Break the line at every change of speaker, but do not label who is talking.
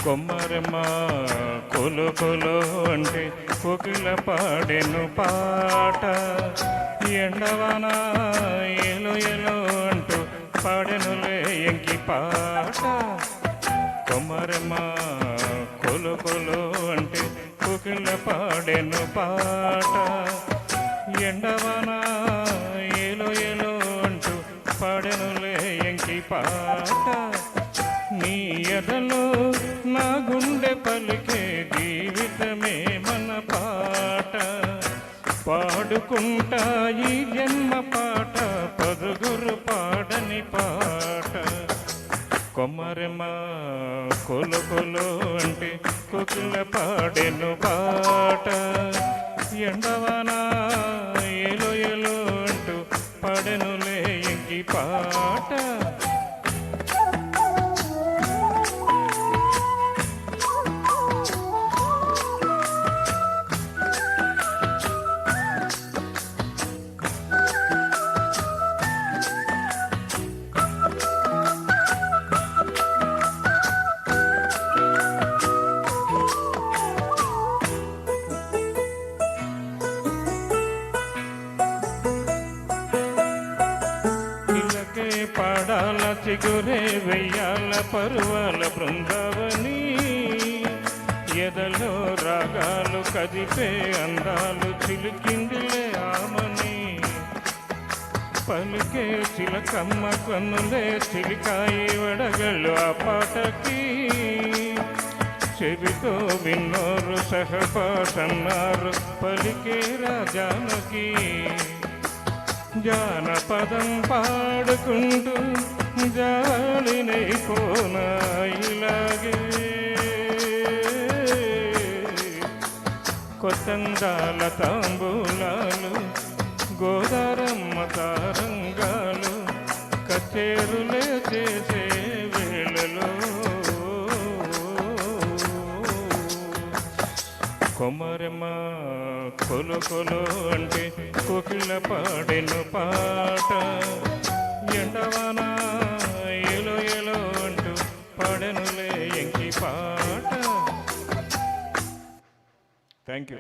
కొమ్మరమ్మ కొలు కొలు అంటే కోకిల పాడెను పాట, ఎండవాన ఏలో ఏలో అంటూ పాడెనులే ఎంకి పాట. కొమ్మరమ్మ కొలు కొలు అంటే కోకిల పాడెను పాట, ఎండవాన ఏలో ఏలో అంటూ పాడెనులే ఎంకి పాట. నీ ఎదలో నా గుండె పలికే జీవితమే మన పాట, పాడుకుంటా ఈ జన్మ పాట, పదుగురు పాడని పాట. కొమ్మరమ్మ కొలు కొలు అంటే కోకిల పాడెను పాట, ఎండవాన ఏలో ఏలో అంటూ పాడెనులే ఎంకి పాట. పాడాల చిగురే వెయ్యాల పరువాల బృందావని, ఎదలో రాగాలు కదిపే అందాలు చిలికిందిలే ఆమని. పలికే చిలకమ్మ కన్నులే చిలికాయి వడగళ్ళు ఆ పాటకి, చెవితో విన్నోరు సహపాసన్నారు పలికే రాజానకి. జానపదం పాడుకుంటూ జాలినైపోనా ఇలాగే, కొత్తందాల తాంబూలాలు గోదారమ్మ తారంగాలు కచేరులే చేసే వేళలో. కొమ్మరమ్మ కొలు కొలు అంటే కోకిల పాడెను పాట, ఎండవాన ఏలో ఏలో అంటూ పాడెనులే ఎంకి పాట. Thank you.